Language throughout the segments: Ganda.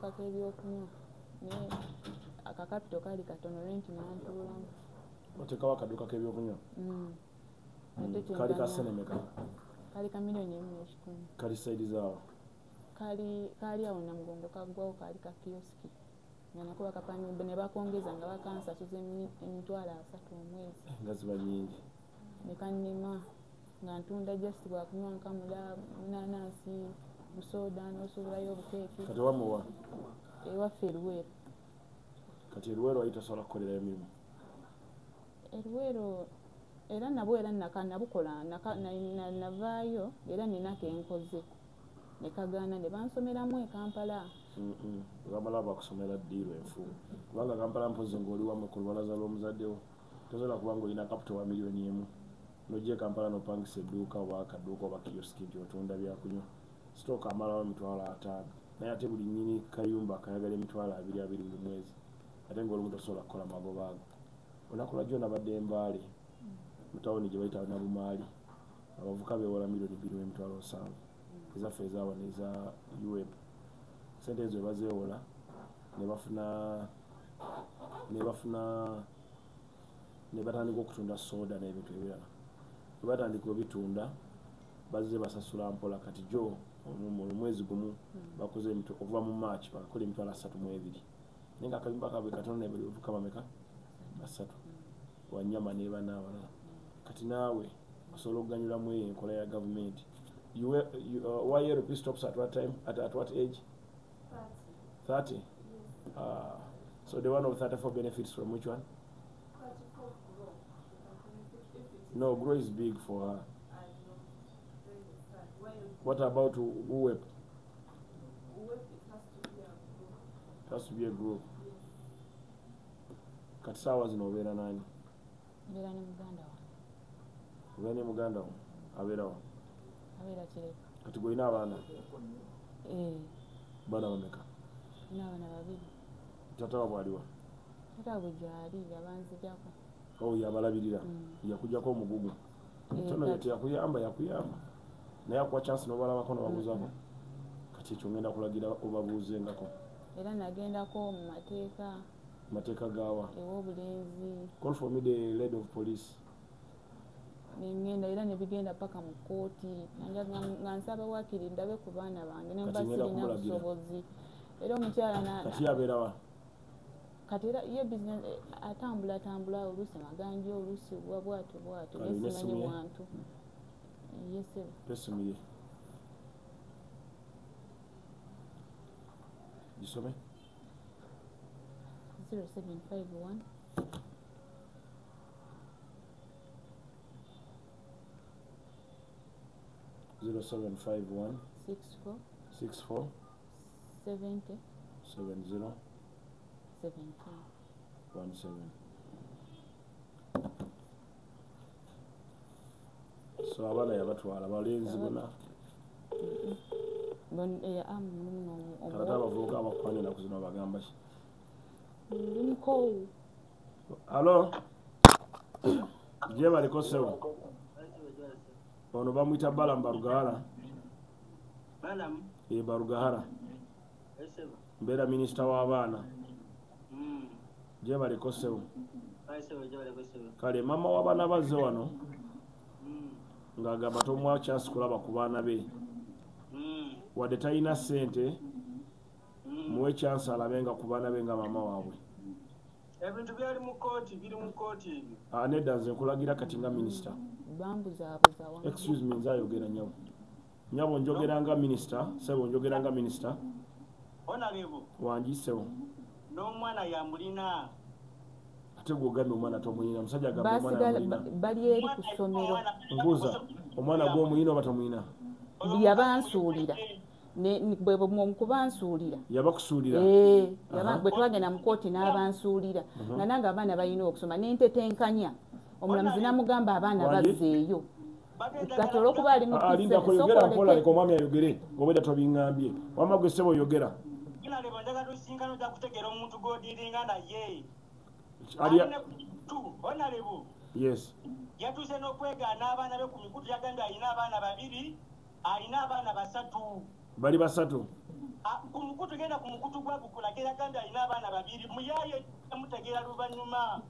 Kakebyokunywa naye akakapito kali katono renti nantuulamu. Otekawo akaduuka k'ebyokunywa? Kali ka senemeka? Kali ka $1,10,000. Kali saidi zaawo? Kali awo Namugongo kaggwawo kali ka kiyosiki. Nga nako bakapangidde ne bakongeza nga bakansasuza $30,000 omwezi. Nga ziba nnyingi. Ne kannema nga ntunda just bwakunywa nkamula munanaasi musoda n'osuubulayo obukeeki. Kati wamuwa? Ewaffe Luweero. Kati Luweero wali tosobola kukolerayo mirimu? Luweero era nabwo era nabukola navaayo era nina kenkoze ne kagaana ne bansomeramu e Kampala. Bamala bakusomera ddiiro enfu kubanga Kampala mpozi ng'oli wammwe ku lubalaza lw'omuzaddewo tosobola kuba ng'olina kapito wa $1,000,000 n'ojja e Kampala n'opangisa edduuka oba akadduuka oba kiyosiki nti otunda byakunywa sitooka amalawo $50,000 naye ate buli nnyini kayumba kayagala $20,000 buli mwezi ate ng'olumu tosobola kukola magoba ago. Olunaku lwajjo nabadde Mbaale mu tawuni gye bayita Nabumaali abavuka beewola $2,700,000 ezaffe ezaawa n'eza UEP. Sente ezo bazeewola ne batandika okutunda soda n'ebintu ebirala. Bwe batandika obitunda bazze basasula mpola kati gyo omwezi gumu bakoze okuva mu March bakola $3,200 naye nga akayumba kaabwe katono ne bavuka bameka? 3 Wanyama ne banaabalala. Kati naawe osobola okuganyulamu enkola ya gavumenti. YRP stops at what time? At what age? 30. So the one of 34 benefits from which one? No, Grow is big for her. What about UWEP? It has to be a group. Kati saawa zino obeera nani? Mbeera ne muganda wange. Obeera ne muganda wo? Abeerawo? Abeera Kireka. Kati gwe olina abaana? Baana bameka? Nina abaana 2. Taata wa bwaliwa? Taata bwe gyali yabanzijako. Yabalabirira? Yakujjako omugugu? Tono yete yakuyamba naye akuwa chance n'obalabako n'obabuuzako? Kati ekyo ngenda kulagira obabuuzengako. Era nagendako mu mateeka. Mateeka gaawa? Ew'obulenzi. Call for me the lead of police. Nengenda era nebigenda paka mu kooti nga nsaba waakiri ndabe ku baana bange ne mba sirina busobozi. Era omukyala kati yabeerawa? Kati era ye business atambula oluusi maganji oluusi bwatyo yesimanyi wantu. Yesebo. Pesimiye. Gisome? 0751 0751 64 70 17 So abaana yabatwala balenzi bonna? Kati abavubuka abakwana ennaku zino bagamba ki? Alo? Gye baliko ssebo? Ono bamuyita Balamu Barugahara? Barugahara. Mbeera minisita w'abaana. Gye baliko ssebo? Kale mama w'abaana bazze wano ng'agamba tomuwa chance kulaba ku baana be. Wadde talina ssente muwe chance alabe nga ku baana be nga mama waabwe. Ebintu byali mu kooti ebyo. Nedda nze nkulagira kati nga minisita. Excuse me, nze ayogera nyabo. Nyabo njogera nga minisita, sebo njogera nga minisita. Honorable. Wangi sebo. N'omwana yamulina. Ate gw'ogambye omwana tomulina, musajja agamba omwana yamulina. Bali eri ku ssomero. Mbuuza, omwana gw'omulina oba tomulina? Yabansuulira. Bwe mukubansuulira. Yabakusuulira? Bwe twagenda mu kooti n'abansuulira. Nga nange abaana balina okusoma n'entetenkanya. Omulamuzi n'amugamba abaana bazzeeyo. Kati olw'okuba ali mu Linda koyogera mpola leka omwami ayogere ng'obwedda tobiŋŋambye. Wamma gwe ssebo oyogera. Yes. Yatuuse n'okwegaana abaana be ku mikutu yagambye alina abaana 2 alina abaana 3. Bali 3? ku mukutu genda ku mukutu gwa Bukula genda alina abaana babiri muyaye mutegeera luvannyuma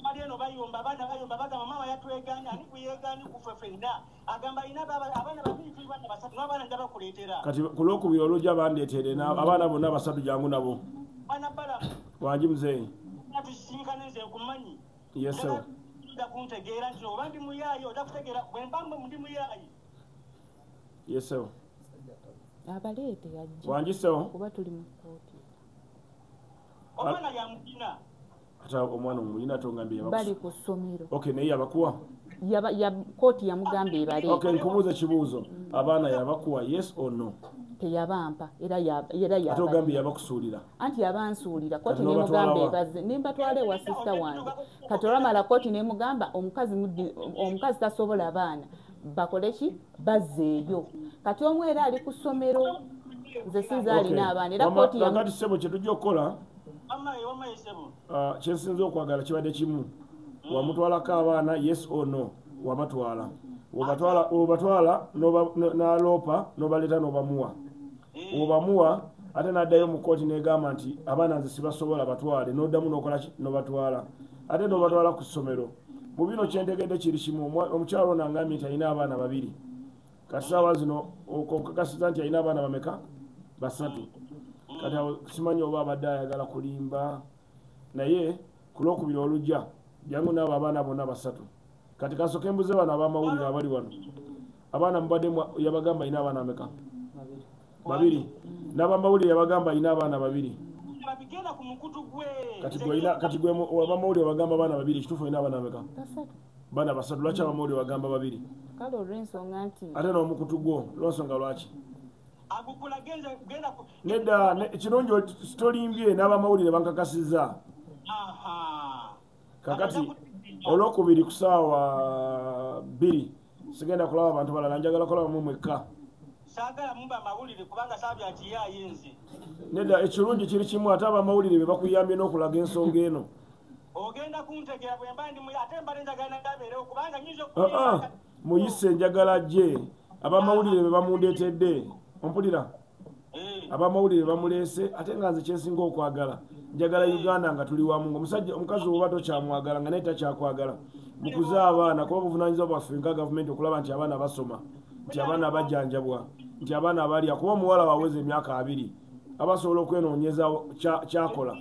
bali eno bayomba abaana bayomba bagamba mama yatweganya ani kuyeganya kufe ffenna agamba alina abaana babiri tuli baana basatu n'abaana nja bakuleetera kati ku lwokubiri olujja bandeetere abaana bonna basatu jangu nabo bana bala wangi muzeeyi tusisinkane nze kumanyi yesewo ojja kuntegeera nti oba ndi muyaayi ojja kutegeera bwe mpamba ndi muyaayi yesewo abaleete yajja wangi sewo kuba tuli mu kkooti omwana yamulina ata omwana omulina tongambye bali ku ssomero okay naye yabakuwa kkooti yamugamba ebaleete okay nkubuuza ekibuuzo abaana yabakuwa yes or no teyabampa era ate ogambye yabakusuulira anti yabansuulira kkooti nemugamba ebaze nimbatwala ewa sisita wange kati olwamala kkooti nemugamba omukazi tasobola baana bakoleki bazzeeyo kati omu era ali ku ssomero nze sinza alina abaana era kkooti yakati ssebo kye tujja okukola kyensinza okwagala kibadde kimu wamutwalako abaana yes or no wabatwala obatwala n'aloopa n'obaleeta n'obamuwa obamuwa ate n'addayo mu kkooti negamba nti abaana nze sibasobola batwale n'oddamu n'okolaki n'obatwala ate n'obatwala ku ssomero mu bino kyentegedde kiri kimu omukyalo ono angambye nti alina abaana babiri kati saawa zino okakasiza nti alina abaana bameka basatu kati awo simanyi oba abadde ayagala kulimba naye ku lwokubiri olujja jangu naabo abaana bonna basatu kati kasooke mbuze bano abamawulire abali wano abaana mubadde yabagamba alina abaana ameka babiri n'abamawulire yabagamba alina abaana babiri kati gwe abamawulire bagamba abaana babiri kituufu alina abaana ameka baana basatu lwaki abamawulire bagamba babiri kale olw'ensonga nti ate n'omukutu gwo lwensonga lwaki nedda kirungi tolimbye n'abamawulire bankakasizza kakati olwokubiri ku ssaawa 2 sigenda kulaba abantu balala njagala kulaba mu mwekka nedda ekirungi kiri kimu ate abamawulire be bakuyambye n'okulaga ensonga eno muyise enjagala gye abamawulire be bamundeetedde ompulira abamawulire bamuleese ate nga nze kyensinga okwagala njagala Uganda nga tuli wamu ngaomusajja omukazi oba tokyamwagala nga naye takyakwagala mukuze abaana kuba buvunaanyizibwa bwaffe nga gavumenti okulaba nti abaana basoma nti abaana bajjanjabwa nti abaana abalya kuba omuwala waweza emyaka 2 abasobola okwenoonyeza kyakola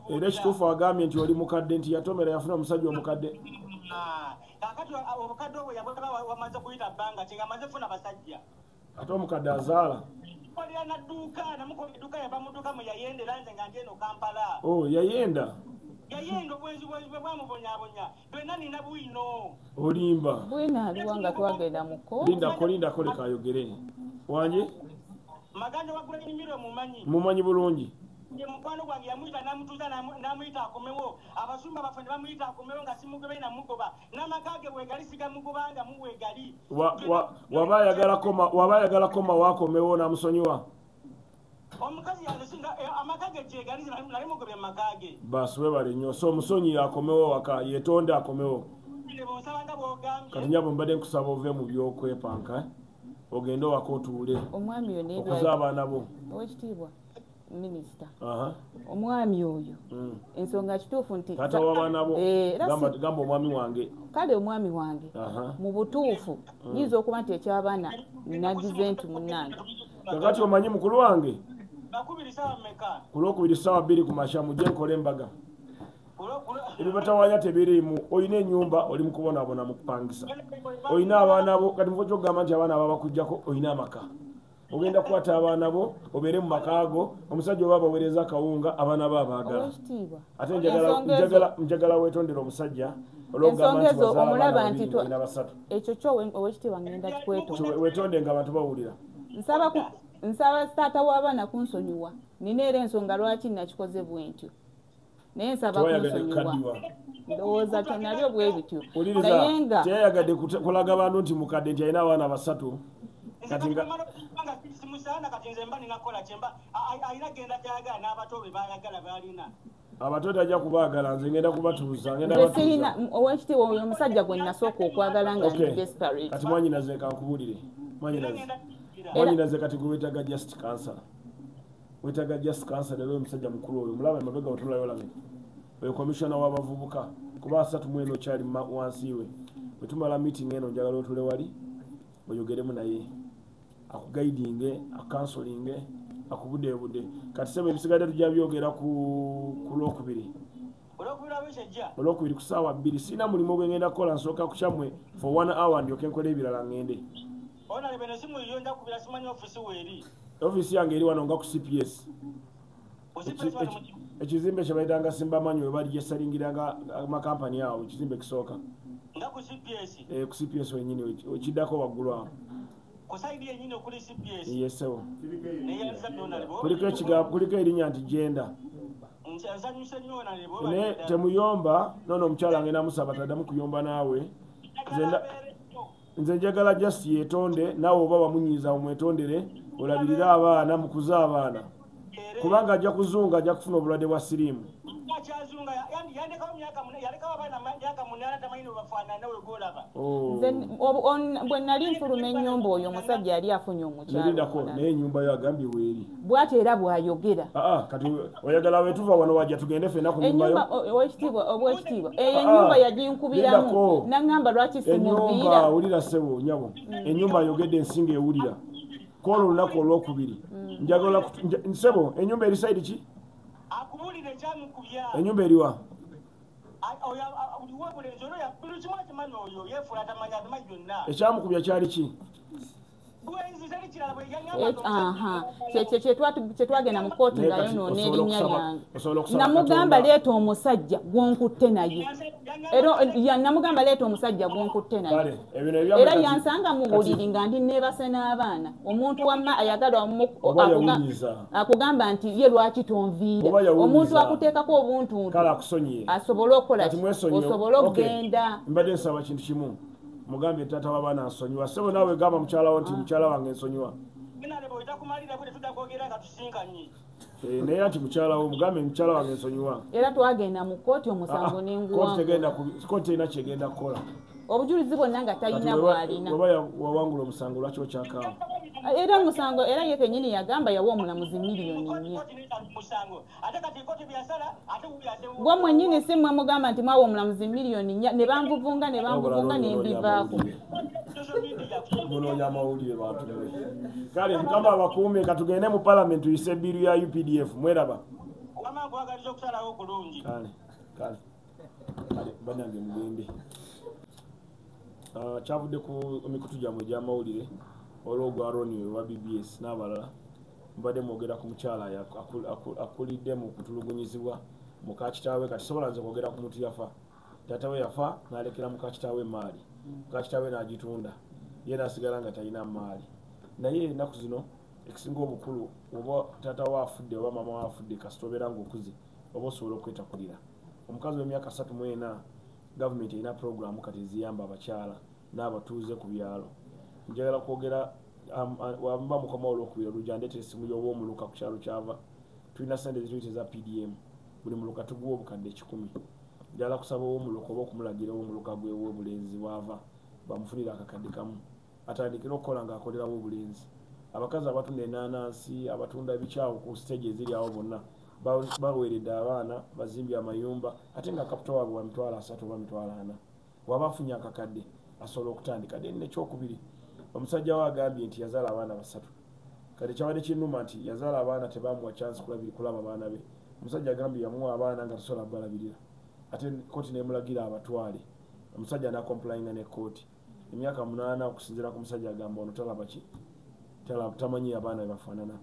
era ekituufu agambye nti oli mukadde nti yatomera yafuna omusajja omukadde ate omukadde azaala yayenda olimba bwina aliwa nga twagenda mu kkooti lindako leka ayogere wangi mumanyi bulungi mukwano gwange yamuyita namutuuza namuyita akomewo abasumba baffe ne bamuyita akomewo nga simugobe namugoba n'amakage bwegali sigamugobanga muwegali waba ayagala koma wakomewo namusonyiwa omukazi yasinga amakage gyegali nali mugobe amakage basi webale nnyo so omusonyi akomewo waka yetonde akomewo kati nyabo mbadde nkusaba ove mu byokwepanka ogende owaka otuule omwami okuza abaana bo owekitiibwa minisita omwami oyo ensonga kituufu nti taata w'abaana bo gamba omwami wange kale omwami wange mu butuufu nyinza okuba nti ekyabaana nagize nti munnange kakati omanyi mukulu wange ku lwokubiri ssaawa 2 ku makya mujje nkole embaga ebibatawaanya tebiriimu olina ennyumba oli mu kubonaabona mu kupangisa olina abaana bo kati muva kyokugamba nti abaana abo bakugjako olina amaka ogenda kukwata abaana bo obeere mu makaago omusajja oba baweereza akawunga abaana bo abaagala ate njagala weetondera omusajja ensonga ezo omulaba nti ekyo kyo owekitiibwa ngenda weetonde nga abantu bawulira nsaba taata w'abaana kunsonyiwa nina era ensonga lwaki nakikoze bwe ntyo naye nsaba kunsonyiwa ndowooza tonalyo bwe bityo naye nga teyayagadde kulaga abantu nti mukadde nti alina abaana 3 kati nga abato tajja kubaagala nze ngenda kubatuuza sirina owekitiibwa oyo omusajja gwe nasooka okwagala nga ndi desperate kati mwanyinaze kankubuulire mwanyinaze kati gwe weetaga just cancer weetaga just cancer lero omusajja mukulu oyo mulaba emabega otulayo olabe oyo komishona w'abavubuka kuba 34 okyali wansi we bwe tumala meeting eno njagala otule wali oyogeremu naye akugaidinge akansolinge akubudeebude kati sebe ebisigadde tujja byogera ku lwokubiri olwokubiri ku ssaawa 2 sirina mulimu gwe ngenda kukola nsooka kukyamwe for 1 hour ndyoke nkole ebirala ngende ofiisi yange eri wano nga ku CPS ekizimbe kye bayitanga Simba Manyo we bali gyesalingiranga amakampani awo ekizimbe kisooka ku CPS wenyini ekiddako waggulu awo yesewo kuliko erinnya nti Genda naye temuyomba nono omukyala ngenda musaba taddamu kuyomba naawe nze njagala just yeetonde naawe oba wamunyiiza omwetondere olabirire abaana mukuze abaana kubanga ajja kuzunga ajja kufuna obulwadde bwa siriimu bwe nali nfuluma ennyumba oyo omusajja yali afunye omukyalako naye ennyumba yo agambye weeri bw'atyo era bw'ayogera kati oyagala wetuva wano wajja tugende fenna ku nyumba obwekitiibwa eyo ennyumba yaginkubiramu naŋŋamba lwaki simuviira wulira ssebo nyabo ennyumba ayogedde ensinga ewulira kola olunaku olwokubiri njagala nsebo ennyumba eri saidi ki ennyumba eriwa ekyamukubya kyali ki kyetwagenda mu kooti nga yonoona erinnya lyange namugamba leeta omusajja gwonkutte naye namugamba leeta omusajja gwonkutte naye era yansanga mu buliri nga ndi neebase n'abaana omuntu wamma ayagala akugamba nti ye lwaki tonviira omuntu akuteekako obuntuntu asobole okukola osobole okugenda mbadde nsaba kintu kimu mugambe taata w'abaana nsonyiwa sebo naawe gamba mukyalawo nti mukyala wange nsonyiwa naye ati mukyalawo mugambe mukyala wange nsonyiwa era twagenda mu kooti omusango kooti terina kyegenda kukola obujulizi bwonna nga talina bwalina oba wawangula omusango lwaki okyakaawo era omusango era ye kenyini yagamba yawa omulamuzi miliyoni 4 gwe mwenyini si mmwe mugamba nti mwawa omulamuzi miliyoni 4 ne banvuvunga nembivaako munoonya amawulire bantuwe kale mukama abakuume katugende mu palamenti tuyise ebbiru ya UPDF mweraba kale banange mugende kyavudde ku mikutu gyamwe egy'amawulire olwogwa Ronnie wa BBS n'abalala mbadde mwogera ku mukyala akulidde mu kutulugunyizibwa mukakitaawe kati sobola nze kwogera ku muntu yafa taata we yafa n'alekera mukakitaawe maali mukakitaawe n'agitunda ye n'asigala nga talina maali naye ennaku zino ekisinga obukulu oba taata we afudde oba maama we afudde kasita obeera ng'okuze oba osobola okwetakulira omukazi w'emyaka 34 gavumenti erina puroguramu kati eziyamba abakyala n'abatuuze ku byalo njagala kwogera wamba mukoma olwokubiri olujja ndeeta essimu y'oba omuluka ku kyalo kyava tulina sente zituyite za PDM buli muluka tuguwa obukadde 10 njagala kusaba ow'omuluka oba okumulagira ow'omuluka gwe w'obulenzi bwava bamufunira akakadde kamu atandikira okukola ng'akolerawo obulenzi abakazi abatunda enanansi abatunda ebikyawo ku stage eziri awo bonna baweeredde abaana bazimbye amayumba ate nga kapita waabwe wa mitwalo 3 oba mitwalo 4 waba afunye akakadde asobola okutandika dde nekyokubiri omusajja we agambye nti yazaala abaana 3 kati kyabadde kinnuma nti yazaala abaana tebamuwa chance kulaba abaana be omusajja agambye yamuwa abaana nga tasobola balabirira ate kooti nemulagira abatwale omusajja nakompulainga ne kooti emyaka 8 okusinziira ku musajja agamba ono talaba ki tamanyi abaana be bafaanana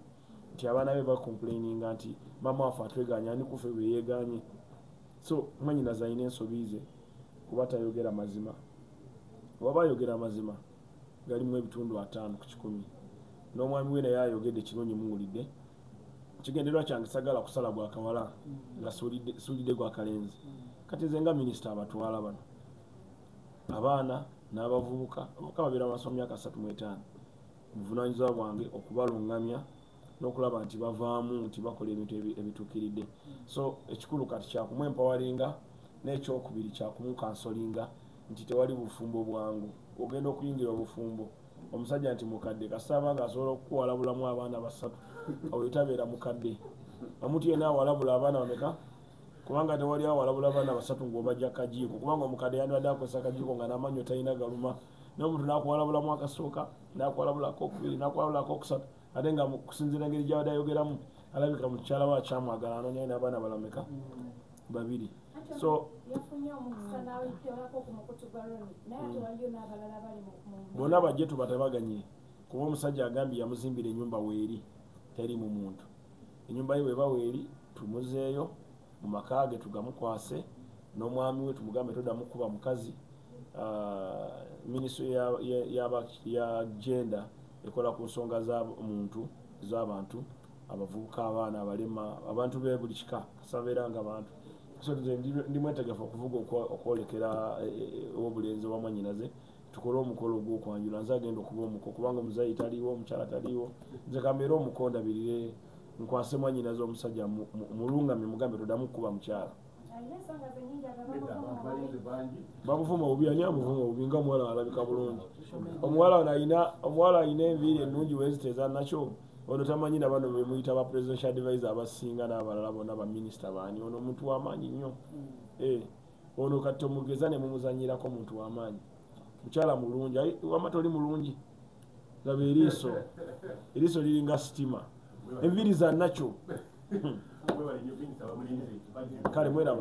nti abaana be bakomplaininga nti maama waffe atweganya ani kufe bwe yeeganye so mwanyinaze alina ensobi ze kuba tayogera mazima waba ayogera amazima galimu ebitundu 5 ku 10 n'omwami we naye ayogedde kino nyemuwulidde kigendererwa kyange sagala kusala bwakawala nga suulidde gwakalenzi kati nze nga minisita abatwala bano abaana n'abavubuka babeera amasomo myaka 35 buvunaanyizibwa bwange okubalungamya n'okulaba nti bavaamu nti bakola ebintu ebituukiridde. So ekikulu kati kyakumwempawalinga n'ekyokubiri kyakumukansolinga nti tewali bufumbo bwangu. Ogenda okuyingira obufumbo omusajja nti mukadde kasaba nga asobola okuwalabulamu abaana basatu awo etabeera mukadde. Omuntu yenna awalabula abaana bameka? Kubanga tewali awalabula abaana basatu ng'obajja kajiiko, kubanga omukadde yandibadde akozesa akajiiko nga n'amannyo talina galuma. N'omuntu n'akuwalabulamu akasooka, n'akuwalabulako okubiri, n'akuwalabulako okusatu, ate nga kusinziira engeri gy'abadde ayogeramu alabika mukyala we akyamwagala anoonya n'abaana balameka? Babiri. So bonna bajje tubatabaganye kuba omusajja agambye yamuzimbira ennyumba weeri teri mu muntu. Ennyumba ye bweba weeri tumuzeeyo mu maka ge tugamukwase, n'omwami we tumugambe toddamu kuba mukazi. Minisitule ya gender ekola ku nsonga z'omuntu z'abantu, abavubuka, abaana, abalema, abantu be buli kika kasabeera nga bantu. So ndi mwetegefu okuvuga okwolekera obulenzi wa mwannyinaze tukole omukolo ogw'okwanjula. Nze agenda okuba omuko kubanga omuzayi taliiwo, omukyala taliiwo, nze kambeera omuko ndabirire nkwase mwannyinaze omusajja mulungamye mugambe toddamu kuba mukyala. Bamuvuma obubi, ani amuvuma obubi nga omuwala alabika bulungi? Omuwala alina enviiri ennungi weziteeza nakyo. Ono tamanyi na bano bemuyita ba presidential advisor abasinga n'abalala bonna ba minisita baani. Ono omuntu w'amaanyi nnyo. Ono kati omugeza ne mumuzanyirako omuntu w'amaanyi. Mukyala mulungi, wama toli mulungi. Laba eriiso liringa sitima. Enviiri za nakyo. Kale mweraba.